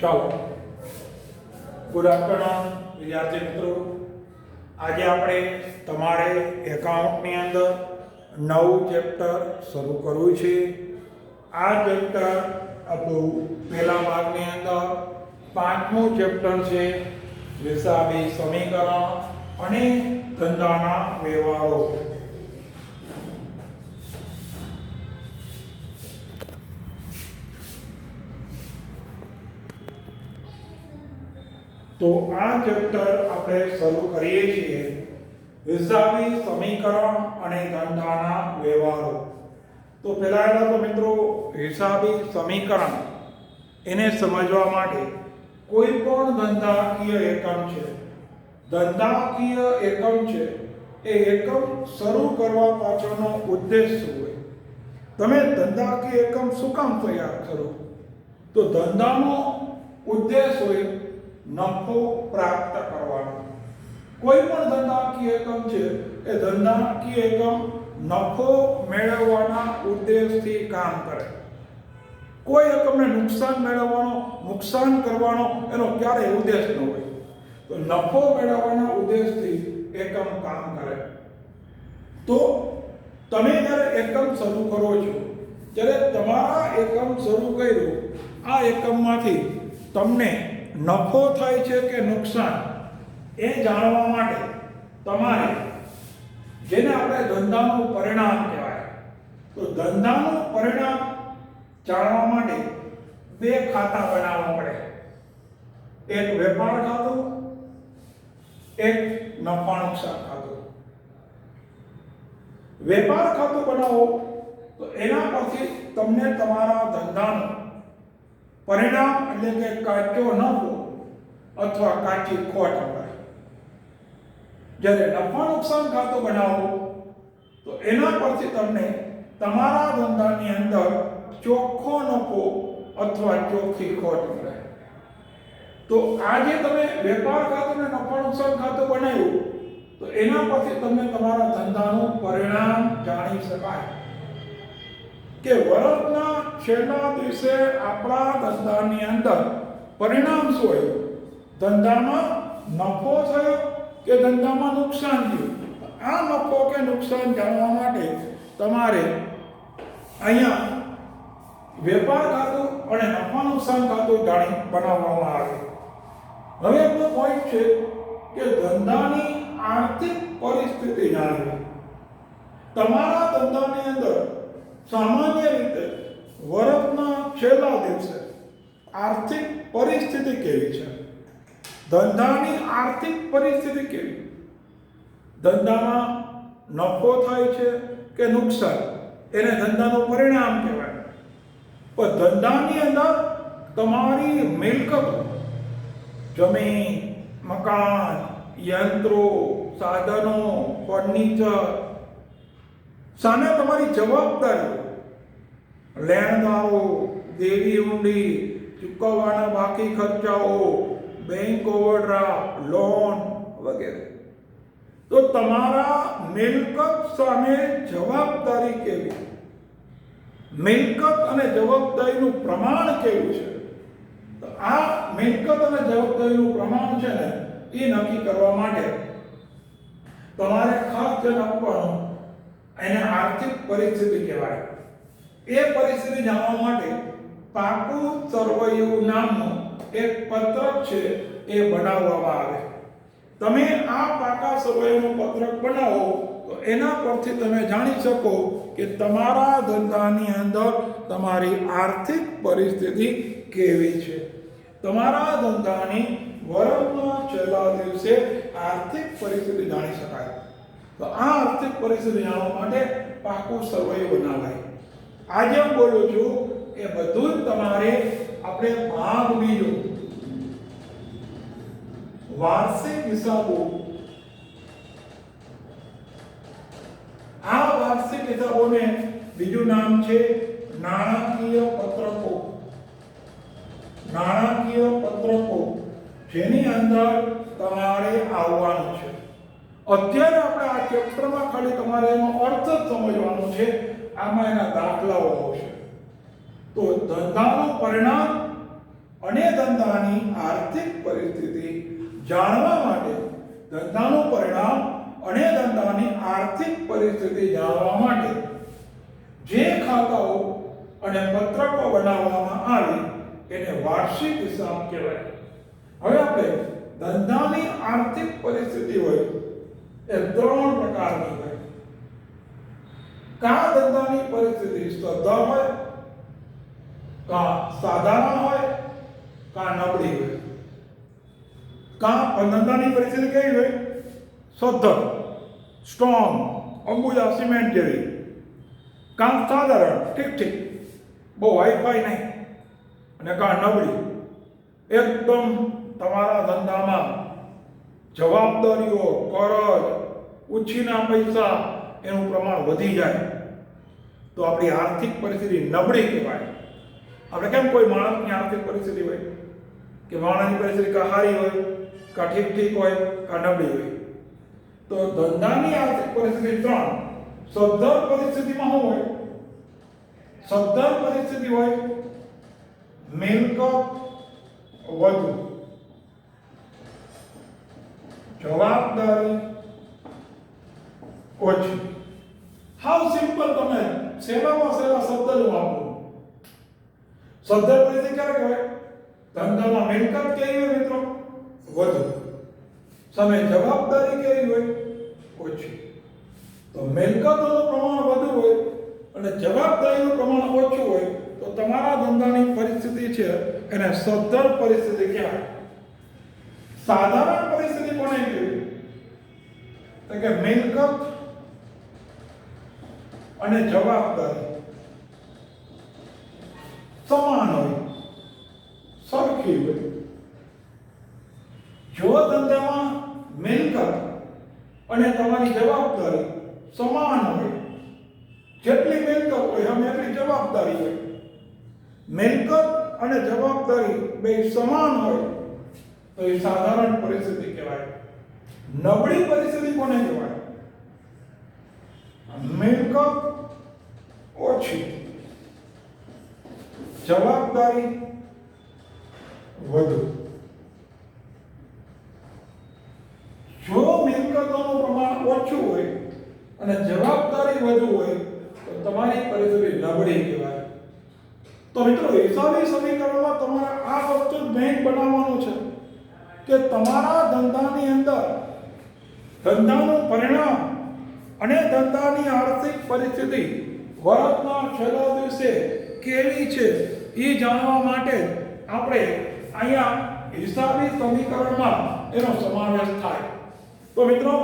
ચાલો, good afternoon વિદ્યાર્થી મિત્રો. આજે આપણે તમારે એકાઉન્ટની અંદર નવું ચેપ્ટર શરૂ કરવું છે. આ ચેપ્ટર આપણું પહેલા ભાગની અંદર પાંચમું ચેપ્ટર છે, હિસાબી સમીકરણ અને ધંધાના વ્યવહારો. તો આ ચેપ્ટર આપણે શરૂ કરીએ છીએ, હિસાબી સમીકરણ અને ધંધાના વ્યવહારો. તો પહેલા તો મિત્રો હિસાબી સમીકરણ એને સમજવા માટે કોઈ પણ ધંધાકીય એકમ છે, ધંધાકીય એકમ છે એ એકમ શરૂ કરવા પાછળનો ઉદ્દેશ શું હોય? તમે ધંધાકીય એકમ શું કામ તૈયાર કરો? તો ધંધાનો ઉદ્દેશ હોય નફો પ્રાપ્ત કરવાનો. કોઈ પણ ધંધાકીય એકમ છે એ ધંધાકીય એકમ નફો મેળવવાના ઉદ્દેશથી કામ કરે. કોઈ એકમને નુકસાન મેળવવાનો, નુકસાન કરવાનો એનો ક્યારેય ઉદ્દેશ ન હોય. તો નફો મેળવવાના ઉદ્દેશથી એકમ કામ કરે. તો તમે જ્યારે એકમ શરૂ કરો છો, ત્યારે તમારા એકમ શરૂ કર્યું, આ એકમમાંથી તમને નફો થાય છે કે નુકસાન એ જાણવા માટે તમારે, જેને આપણે ધંધાનું પરિણામ કહેવાય, તો ધંધાનું પરિણામ જાણવા માટે બે ખાતા બનાવવા પડે. એક વેપાર ખાતું, એક નફા નુકસાન ખાતું. વેપાર ખાતું બનાવો તો એના પરથી તમને તમારા ધંધાનું પરિણામ એટલે કે કાચો નફો અથવા કાચી ખોટ મળે. જ્યારે નફા નુકસાન ખાતું બનાવો તો એના પરથી તમને તમારા ધંધાની અંદર ચોખ્ખો નફો અથવા ચોખ્ખી ખોટ મળે. તો આજે તમે વેપાર ખાતું અને નફા નુકસાન ખાતું બનાવ્યું તો એના પરથી તમને તમારા ધંધાનું પરિણામ જાણી શકાય કે વર્ષના છેલ્લા દિવસે આપણા ધંધાની અંદર પરિણામ શું હોય? ધંધામાં નફો થયો કે ધંધામાં નુકસાન થયું? આ નફો કે નુકસાન જાણવા માટે તમારે અહીંયા વેપાર ખાતું અને નફા નુકસાન ખાતું બનાવવામાં આવે. હવે એમનો પોઈન્ટ છે કે ધંધાની આર્થિક પરિસ્થિતિ જાણવી. તમારા ધંધાની અંદર સામાન્ય રીતે વર્ષના છેલ્લા દિવસે આર્થિક પરિસ્થિતિ કેવી છે? ધંધાની આર્થિક પરિસ્થિતિ કેવી? ધંધામાં નફો થાય છે કે નુકસાન? એને ધંધાનું પરિણામ કહેવાય. પણ ધંધાની અંદર તમારી મિલકતો, જમીન, મકાન, યંત્રો, સાધનો, ફર્નિચર, સામે તમારી જવાબદારીઓ, લેણદારો, દેવી ઊંડી, ચૂકવવાના બાકી ખર્ચાઓ, બેંક ઓવરડ્રાફ્ટ, લોન વગેરે. તો તમારા મિલકત સામે જવાબદારી કેવી? મિલકત અને જવાબદારીનું પ્રમાણ કેવું છે? તો આ મિલકત અને જવાબદારીનું પ્રમાણ છે ને, એ નક્કી કરવા માટે તમારે ખાસ ધ્યાન આપવાનું, એને આર્થિક પરિસ્થિતિ કહેવાય. એ પરિસ્થિતિ જાણવા માટે પાકું સરવૈયું નામનું એક પત્રક છે એ બનાવવામાં આવે. તમે આ પાકા સરવૈયાનું પત્રક બનાવો તો એના પરથી તમે જાણી શકો કે તમારા ધંધાની અંદર તમારી આર્થિક પરિસ્થિતિ કેવી છે. તમારા ધંધાની વર્ષના છેલ્લા દિવસે આર્થિક પરિસ્થિતિ જાણી શકાય. તો આ આર્થિક પરિસ્થિતિ જાણવા માટે પાકું સર્વે બનાવાય. આજે હું બોલું છું એ બધું જ તમારે આપણે ભાગ બીજો, વાર્ષિક હિસાબો, આ વાર્ષિક હિસાબોને બીજું નામ છે નાણાકીય પત્રકો. નાણાકીય પત્રકો જેની અંદર તમારે આવવાનું છે. અત્યારે આપણે આ ચેપ્ટરમાં ખાલી તમારે એનો અર્થ જ સમજવાનો છે. આમાં એના દાખલાઓ આવશે. તો ધંધાનું પરિણામ અને ધંધાની આર્થિક પરિસ્થિતિ જાણવા માટે, ધંધાનું પરિણામ અને ધંધાની આર્થિક પરિસ્થિતિ જાણવા માટે જે ખાતાઓ અને પત્રકો બનાવવામાં આવે એને વાર્ષિક હિસાબ કહેવાય. હવે આપણે ધંધાની આર્થિક પરિસ્થિતિ હોય એ 3 પ્રકારની હોય. કા ધંધાની પરિસ્થિતિ સદ્ધર હોય, કા સાધારણ હોય, કા નબળી હોય. કા ધંધાની પરિસ્થિતિ કેવી હોય? સદ્ધર, સ્ટ્રોંગ, અંબુજા સિમેન્ટ જેવી. કા સાધારણ, ઠીક ઠીક, બહુ હાઈફાઈ નહીં. અને કા નબળી, એકદમ તમારા ધંધામાં જવાબદારીઓ, કરજ, ઉછીના પૈસા એનું પ્રમાણ વધી જાય તો આપણી આર્થિક પરિસ્થિતિ નબળી કહેવાય. આપણે કેમ કોઈ માણસની આર્થિક પરિસ્થિતિ હોય કે માણસની પરિસ્થિતિ કા સારી હોય, કા ઠીક ઠીક હોય, કા નબળી હોય. તો ધંધાની આર્થિક પરિસ્થિતિ 3. સદ્ધર પરિસ્થિતિમાં શું હોય? સદ્ધર પરિસ્થિતિ હોય મિલકત વધુ, જવાબદારી ઓછી. હાઉ સિમ્પલ, તમે સેવામાં સેવા શબ્દ જ વાપરો. સદ્ધર પરિસ્થિતિ ક્યારે કહેવાય? ધંધામાં મિલકત કેવી હોય મિત્રો? વધુ. સામે જવાબદારી કેવી હોય? ઓછી. તો મિલકતોનું પ્રમાણ વધુ હોય અને જવાબદારીનું પ્રમાણ ઓછું હોય તો તમારા ધંધાની પરિસ્થિતિ છે એને સદ્ધર પરિસ્થિતિ કહેવાય. સાધારણ પરિસ્થિતિ કોને કહેવાય? તો કે મિલકત અને જવાબદારી સમાન હોય, સરખી હોય. જો ધંધામાં મિલકત અને તમારી જવાબદારી સમાન હોય, જેટલી મિલકત હોય એમ એટલી જવાબદારી હોય, મિલકત અને જવાબદારી બે સમાન હોય તો એ સાધારણ પરિસ્થિતિ કહેવાય. નબળી પરિસ્થિતિ કોને કહેવાય? મિલકત ઓછી, જવાબદારી વધુ. જો મિલકતોનું પ્રમાણ ઓછું હોય અને જવાબદારી વધુ હોય તો તમારી પરિસ્થિતિ નબળી કહેવાય. તો મિત્રો, હિસાબી સમીકરણમાં તમારે આ વસ્તુ જ મેઇન બનાવવાનું છે કે તમારા ધંધાની અંદર ધંધાનું પરિણામ અને ધંધાની આર્થિક પરિસ્થિતિ વર્ષના છેલ્લા દિવસે કેવી છે એ જાણવા માટે આપણે અહીંયા હિસાબી સમીકરણમાં એનો સમાવેશ થાય. તો મિત્રો,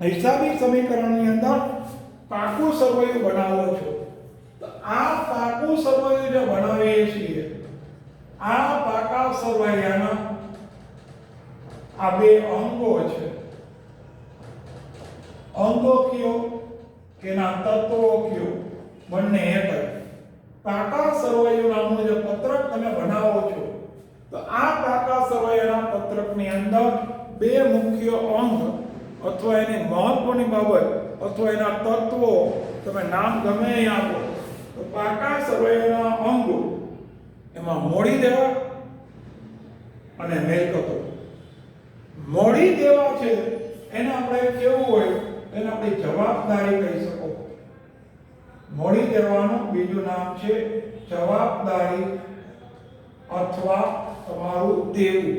હિસાબી સમીકરણની અંદર પાકું સરવૈયું બનાવો છો. તો આ પાકું સરવૈયું જે બનાવીએ છીએ, આ પાકા સરવૈયાના આ બે અંગો છે. અંગો કયો કે ના તત્વો કયો, બંને એક જ. પાકા સરવૈયું નામનું જે પત્રક તમે બનાવો છો તો આ પાકા સરવૈયાના પત્રકની અંદર બે મુખ્ય અંગ અથવા એની મહત્વની બાબત અથવા એના તત્વો, તમે નામ ગમે એ આપો, તો પાકા સરવૈયાના અંગો એમાં મોડી દેવા અને મિલકતો. મોડી દેવા છે એને આપણે કેવું હોય, એને આપણે જવાબદારી કહી શકો. મોડી દેવાનું બીજું નામ છે જવાબદારી અથવા તમારું દેવું.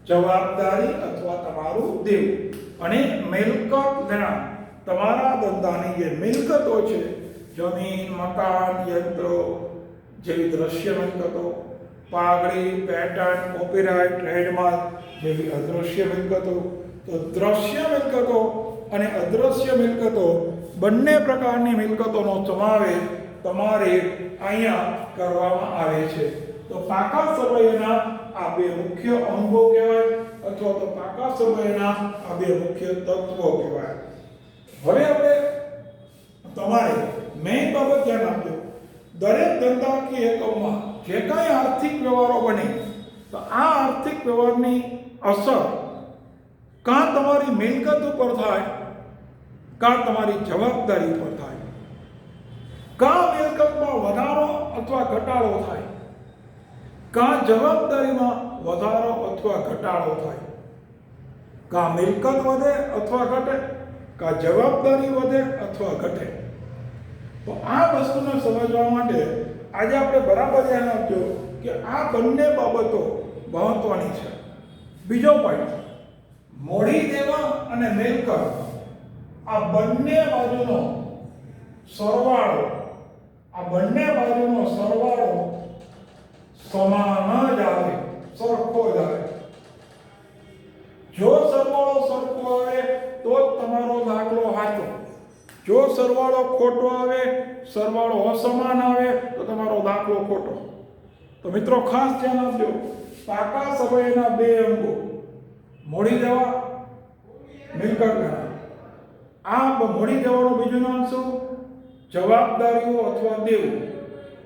જવાબદારી અથવા તમારું દેવું. અને મિલકત લેણા, તમારા ધંધાની જે મિલકતો છે, જમીન, મકાન, યંત્રો જેવી દ્રશ્ય મિલકતો, પાઘડી, પેટર્ન, કોપીરાઇટ, ટ્રેડમાર્ક જેવી અદ્રશ્ય મિલકતો. તો દ્રશ્ય મિલકતો અને અદ્રશ્ય મિલકતો બંને પ્રકારની મિલકતોનો સમાવેશ તમારે અહીંયા કરવામાં આવે છે. તો પાકા સરવૈયાના આ બે મુખ્ય અંગો કહેવાય અથવા તો પાકા સરવૈયાના આ બે મુખ્ય તત્વો કહેવાય. હવે આપણે તમારે મેઇન બાબત ધ્યાન આપજો. દરેક ધંધાકીય એકમમાં જે કાંઈ આર્થિક વ્યવહારો બને તો આ આર્થિક વ્યવહારની અસર કાં તમારી મિલકત ઉપર થાય, કાં તમારી જવાબદારી ઉપર થાય, કાં મિલકતમાં વધારો અથવા ઘટાડો થાય. કાં જવાબદારીમાં વધારો અથવા ઘટાડો થાય, કાં મિલકત વધે અથવા ઘટે, કાં જવાબદારી વધે અથવા ઘટે. તો આ વસ્તુને સમજવા માટે આજે આપણે બરાબર ધ્યાન આપજો કે આ બંને બાબતો મહત્વની છે. બીજો પોઈન્ટ, મોડી દેવા અને મિલકત આ બંને બાજુનો સરવાળો, આ બંને બાજુનો સરવાળો સમાન જ આવે, સરખો જ આવે. જો સરવાળો સરખો આવે તો જ તમારો દાખલો સાચો. જો સરવાળો ખોટો આવે, સરવાળો અસમાન આવે તો તમારો દાખલો ખોટો. તો મિત્રો ખાસ ધ્યાન આપજો, પાકા સમયના બે અંગો મોડી દેવા, મિલકત ગણા. આ મોડી દેવાનું બીજું નામ શું? જવાબદારીઓ અથવા દેવું.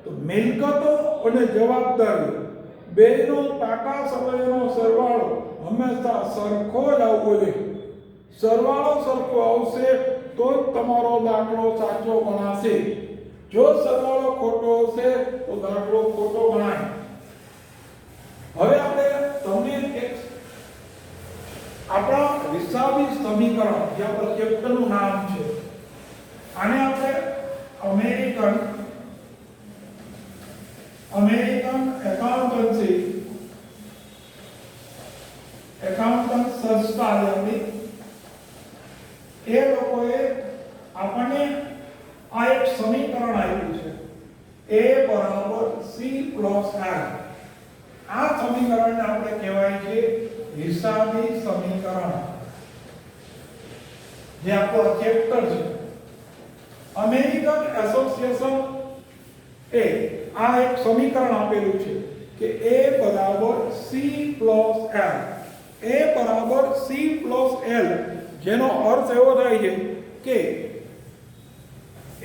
તો મિલકતો અને જવાબદારીઓ બેનો પાકા સમયનો સરવાળો હંમેશા સરખો જ આવવો જોઈએ. સરવાળો સરખો આવશે તો જ તમારો દાખલો સાચો ગણાશે. જો સરવાળો ખોટો હશે તો દાખલો ખોટો ગણાય. હવે આપણે તમને એક આપણા હિસાબી સમીકરણ, જે આપણા ચેપ્ટરનું નામ છે, આને આપણે અમેરિકન એકાઉન્ટન્ટ સંસ્થા આપણી, એ લોકોએ આપણને આ એક સમીકરણ આપ્યું છે, A = C + R. આ સમીકરણને આપણે કહેવાય છે હિસાબી સમીકરણ, જે આપણો ચેપ્ટર છે. અમેરિકન એસોસિએશન એ આ એક સમીકરણ આપેલું છે કે A = C + L. A = C + L, જેનો અર્થ એવો થાય છે કે એ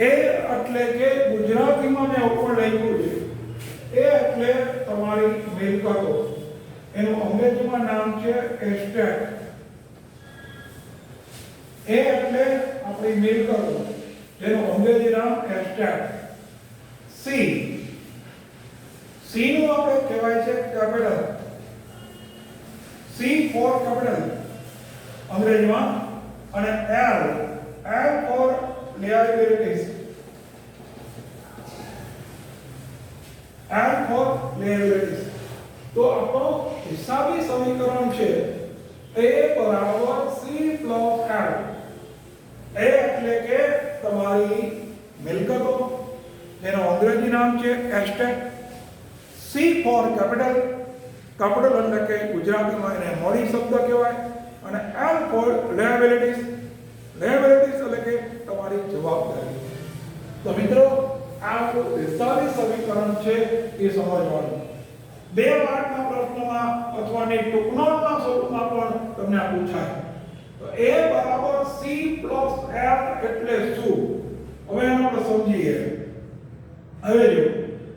એટલે કે ગુજરાતીમાં મેં ઉપર લખ્યું છે, એ એટલે તમારી મિલકતો, એનું અંગ્રેજીમાં નામ છે એસ્ટેટ. એ એટલે આપણી મિલકતો, જેનું અંગ્રેજી નામ એસ્ટેટ. C નું આપણે કહેવાય છે કેપિટલ. C ફોર કેપિટલ અંગ્રેજીમાં, અને L ફોર liabilities. તો આપણો હિસાબી સમીકરણ છે A = C + L. A એટલે કે તમારી મિલકતો, જેનું અંગ્રેજી નામ છે estate. C for capital, capital એટલે કે ગુજરાતીમાં એને મોડી શબ્દ કહેવાય, અને L ફોર liabilities. liabilities એટલે કે તમારી જવાબદારી. તો મિત્રો આ હિસાબી સમીકરણ છે એ સમજવાનું. 2 માર્કના પ્રશ્નમાં અથવા ની ટૂંકનોટના સ્વરૂપમાં પણ તમને આ પૂછાય. તો A = C + L એટલે શું? હવે એને આપણે સમજીએ. હવે જો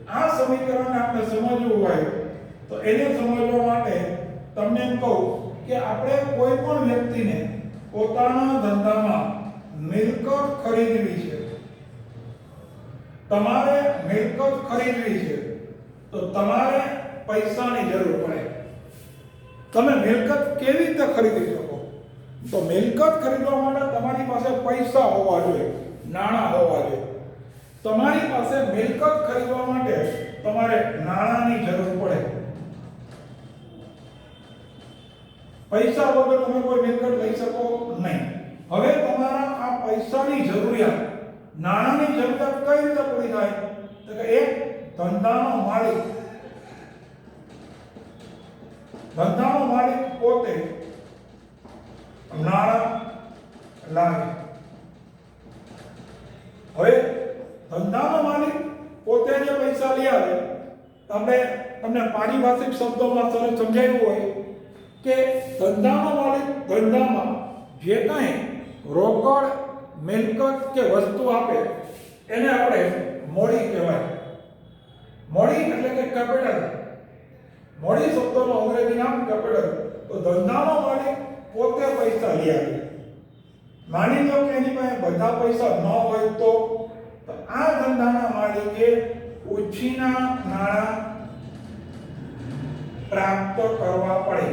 આ સમીકરણને આપણે સમજવું હોય તો એને સમજવા માટે તમને એમ કહું કે આપણે કોઈ પણ વ્યક્તિને પોતાના ધંધામાં મિલકત ખરીદવી છે. તમારે મિલકત ખરીદવી છે તો તમારે પૈસાની જરૂર પડે. તમે મિલકત કેવી રીતે ખરીદી શકો? તો મિલકત ખરીદવા માટે તમારી પાસે પૈસા હોવા જોઈએ, નાણાં હોવા જોઈએ. તમારી પાસે મિલકત ખરીદવા માટે તમારે નાણાંની જરૂર પડે. પૈસા વગર તમે કોઈ મિલકત લઈ શકો નહીં. હવે તમારા આ પૈસાની જરૂરિયાત, નાણાંની જરૂરિયાત કઈ રીતે પૂરી થાય? તો કે એક ધંધાનો માલિક પોતે નાણાં લાવે. હવે ધંધાનો માલિક પોતે જે પૈસા લઈ આવે, તમને પારિભાષિક શબ્દોમાં સરળ સમજાવ્યું હોય કે ધંધાનો માલિક ધંધામાં જે કાંઈ રોકડ, મિલકત કે વસ્તુ આપે એને આપણે મોડી કહેવાય. મોડી એટલે કે કેપિટલ. મોડી શબ્દનો અંગ્રેજી નામ કેપિટલ. તો ધંધાનો માલિક પોતે પૈસા લઈ આવે. માની લો કે એની પાસે બધા પૈસા ન હોય તો આ ધંધાના માલિકે ઉછીના નાણાં પ્રાપ્ત કરવા પડે.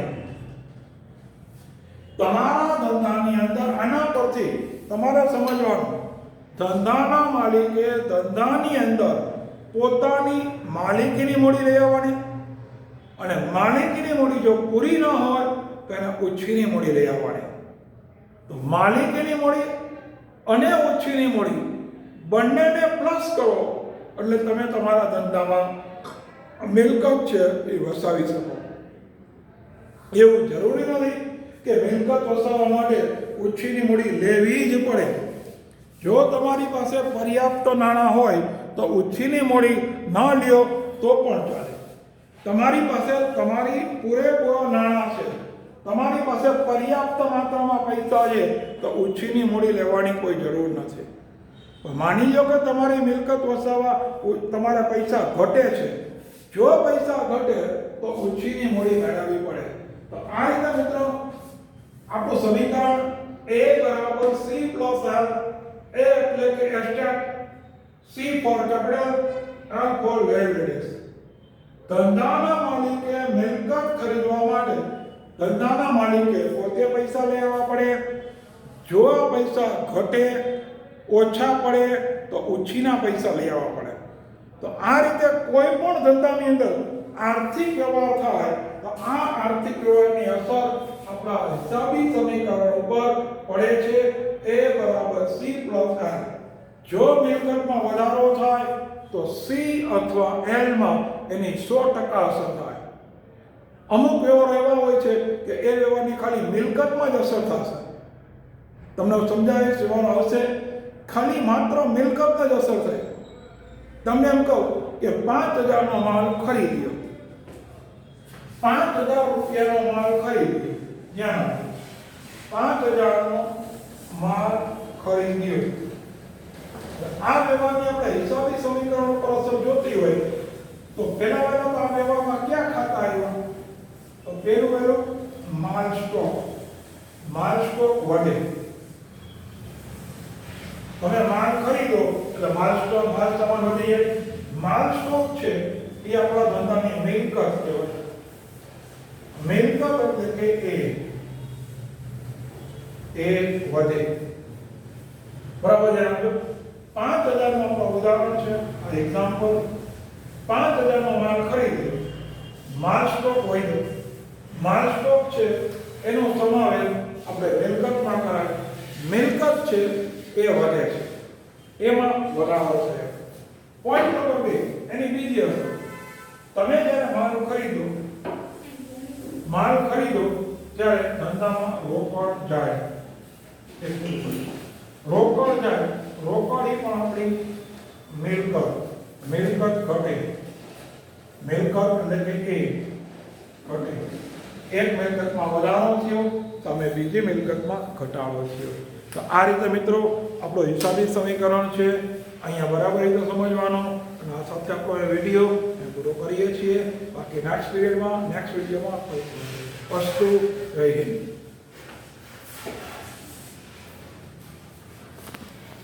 તમારા ધંધાની અંદર આના પરથી તમારે સમજવાનું, ધંધાના માલિકે ધંધાની અંદર પોતાની માલિકીની મૂડી લઈ આવવાની, અને માલિકીની મૂડી જો પૂરી ન હોય તો એને ઓછીની મૂડી લઈ આવવાની. તો માલિકીની મૂડી અને ઓછીની મૂડી બંનેને પ્લસ કરો એટલે તમે તમારા ધંધામાં મિલકત છે એ વસાવી શકો. એવું જરૂરી નથી કે મિલકત વસાવવા માટે ઓછીની મૂડી લેવી જ પડે. જો તમારી પાસે પર્યાપ્ત નાણાં હોય તો ઓછીની મૂડી ન લ્યો તો પણ ચાલે. તમારી પાસે તમારી પૂરેપૂરા નાણાં છે, તમારી પાસે પર્યાપ્ત માત્રામાં પૈસા છે, તો ઓછીની મૂડી લેવાની કોઈ જરૂર નથી. માની લો કે તમારી મિલકત વસાવવા તમારા પૈસા ઘટે છે. જો પૈસા ઘટે તો ઓછીની મૂડી મેળવવી પડે. તો આ રીતે મિત્રો આપણું સમીકરણ A બરાબર C પ્લસ L, A એટલે કે estate, C for capital, L for liabilities. ધંધાના માલિકે મિલકત ખરીદવા માટે ધંધાના માલિકે પોતે પૈસા લઈ આવવા પડે. જો પૈસા ઘટે, ઓછા પડે તો ઓછીના પૈસા લઈ આવવા પડે. તો આ રીતે કોઈ પણ ધંધાની અંદર આર્થિક વ્યવહાર થાય તો આ આર્થિક વ્યવહારની અસર આપણા હિસાબી સમીકરણ ઉપર પડે છે. A બરાબર C પ્લસ L. જો મિલકતમાં વધારો થાય તો C અથવા L માં એની 100% અસર થાય. અમુક વ્યવહાર એવા હોય છે કે એ વ્યવહારની ખાલી મિલકતમાં જ અસર થશે. તમને સમજાય છે વ્યવહાર હશે ખાલી માત્ર મિલકતમાં જ અસર થાય. તમને એમ કહું કે 5000 નો માલ ખરીદ્યો, 5000 રૂપિયાનો માલ ખરીદ્યો, જ્યાં 5000 નો માલ ખરીદ્યો. આ વ્યવહારની આપણે હિસાબી સમીકરણ ઉપર અસર જોતી હોય તો પહેલા તો આ વ્યવહારમાં ક્યાં ખાતા આવ્યા? તો પહેલું માલ સ્ટોક વધે. તમે માલ ખરીદો એટલે માલ સામાન વધી જાય. માલ સ્ટોક છે એ આપણા ધંધાની મિલકત કહેવાય. મિલકત એટલે કે એ વધે. બરાબર જણાવજો. 5000 નું આપણું ઉદાહરણ છે, આ એક્ઝામ્પલ. 5000 નો માલ ખરીદ્યો, માલ સ્ટોક વધ્યો. માલ સ્ટોક છે એનો સમાવેશ આપણે મિલકતમાં કરાય. મિલકત છે એ વધે છે, એમાં વધારો છે. પોઈન્ટ નંબર 2 એની બીજી અસર. તમે જ્યારે માલ ખરીદો ત્યારે ધંધામાં રોકડ જાય. રોકડ જાય, રોકડી પણ આપણી મિલકત ઘટે. મિલકત એટલે કે ઘટે. એક મિલકતમાં વધારો થયો, તમે બીજી મિલકતમાં ઘટાડો થયો. તો આ રીતે મિત્રો આપણો હિસાબી સમીકરણ છે. અહીંયા બરાબર રીતે સમજવાનો. અને આ સાથે આપણે વિડીયો પૂરો કરીએ છીએ. બાકી નેક્સ્ટ વિડીયોમાં અસ્તુ જય હિન્દ.